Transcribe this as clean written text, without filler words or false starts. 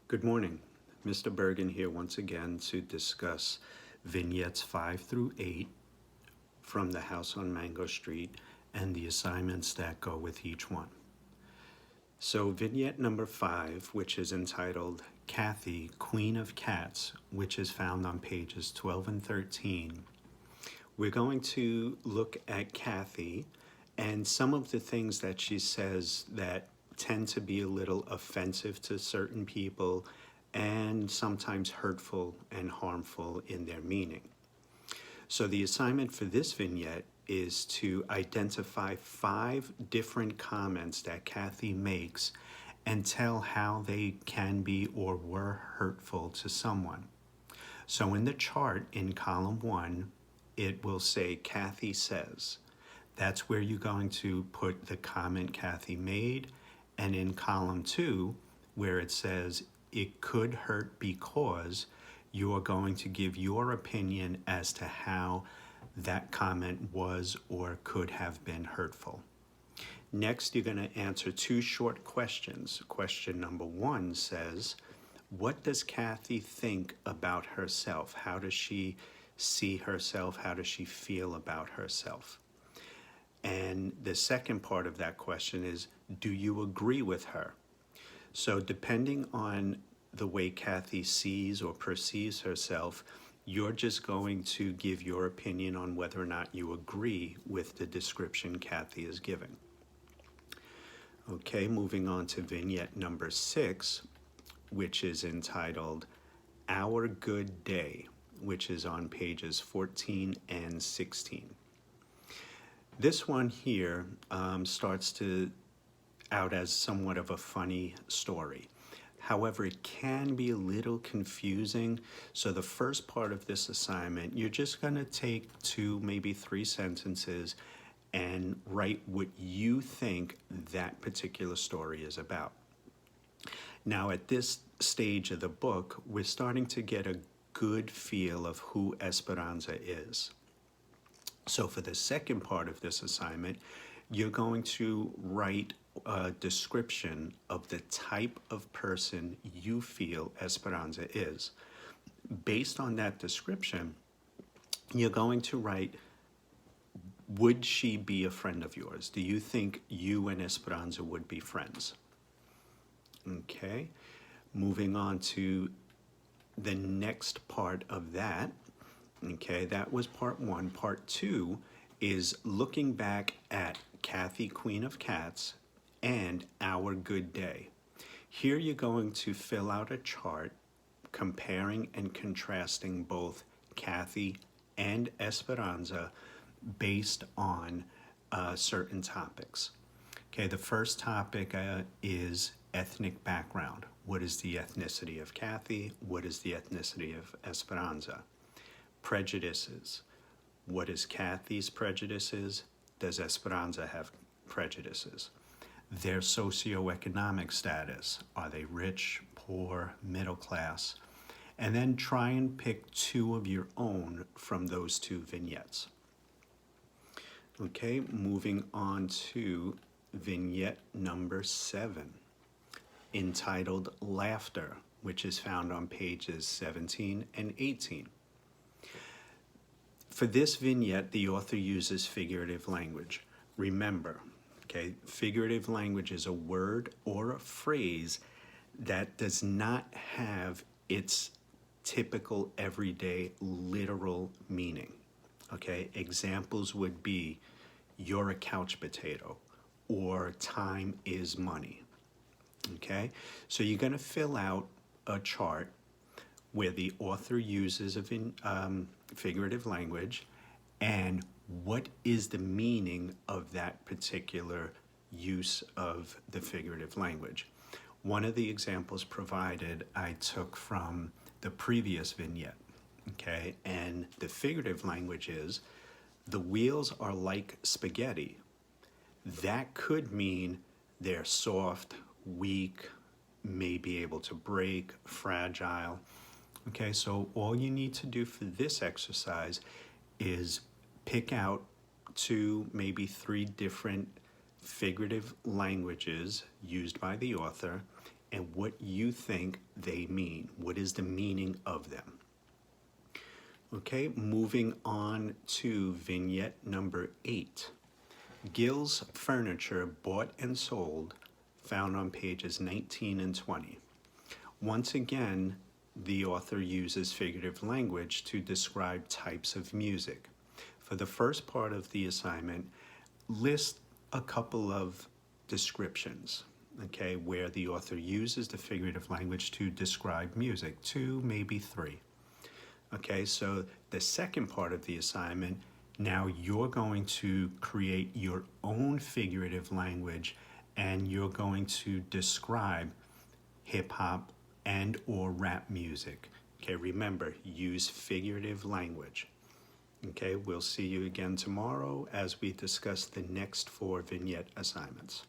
Good morning. Mr. Bergen here once again to discuss vignettes 5 through 8 from the House on Mango Street and the assignments that go with each one. So vignette number 5, which is entitled Kathy, Queen of Cats, which is found on pages 12 and 13. We're going to look at Kathy and some of the things that she says that tend to be a little offensive to certain people and sometimes hurtful and harmful in their meaning. So the assignment for this vignette is to identify 5 different comments that Kathy makes and tell how they can be or were hurtful to someone. So in the chart in column 1, it will say Kathy says. That's where you're going to put the comment Kathy made. And in column 2, where it says it could hurt because, you are going to give your opinion as to how that comment was or could have been hurtful. Next, you're going to answer 2 short questions. Question number 1 says, what does Kathy think about herself? How does she see herself? How does she feel about herself? And the second part of that question is, do you agree with her? So depending on the way Kathy sees or perceives herself, you're just going to give your opinion on whether or not you agree with the description Kathy is giving. Okay, moving on to vignette number 6, which is entitled Our Good Day, which is on pages 14 and 16. This one here starts to out as somewhat of a funny story. However, it can be a little confusing. So the first part of this assignment, you're just going to take 2, maybe 3 sentences and write what you think that particular story is about. Now, at this stage of the book, we're starting to get a good feel of who Esperanza is. So for the second part of this assignment, you're going to write a description of the type of person you feel Esperanza is. Based on that description, you're going to write, would she be a friend of yours? Do you think you and Esperanza would be friends? Okay, moving on to the next part of that. Okay, that was part 1. Part 2 is looking back at Kathy, Queen of Cats, and Our Good Day. Here you're going to fill out a chart comparing and contrasting both Kathy and Esperanza based on certain topics. Okay, the first topic is ethnic background. What is the ethnicity of Kathy? What is the ethnicity of Esperanza? Prejudices. What is Kathy's prejudices? Does Esperanza have prejudices? Their socioeconomic status. Are they rich, poor, middle class? And then try and pick 2 of your own from those 2 vignettes. Okay, moving on to vignette number 7, entitled Laughter, which is found on pages 17 and 18. For this vignette, the author uses figurative language. Remember, okay, figurative language is a word or a phrase that does not have its typical everyday literal meaning. Okay, examples would be, you're a couch potato, or time is money. Okay, so you're going to fill out a chart where the author uses a figurative language and what is the meaning of that particular use of the figurative language. One of the examples provided I took from the previous vignette, okay, and the figurative language is, the wheels are like spaghetti. That could mean they're soft, weak, may be able to break, fragile. Okay, so all you need to do for this exercise is pick out 2, maybe 3 different figurative languages used by the author and what you think they mean. What is the meaning of them? Okay, moving on to vignette number 8. Gill's Furniture Bought and Sold, found on pages 19 and 20. Once again, the author uses figurative language to describe types of music. For the first part of the assignment, list a couple of descriptions, okay, where the author uses the figurative language to describe music, 2, maybe 3. Okay, so the second part of the assignment, now you're going to create your own figurative language and you're going to describe hip hop and or rap music. Okay, remember, use figurative language. Okay, we'll see you again tomorrow as we discuss the next 4 vignette assignments.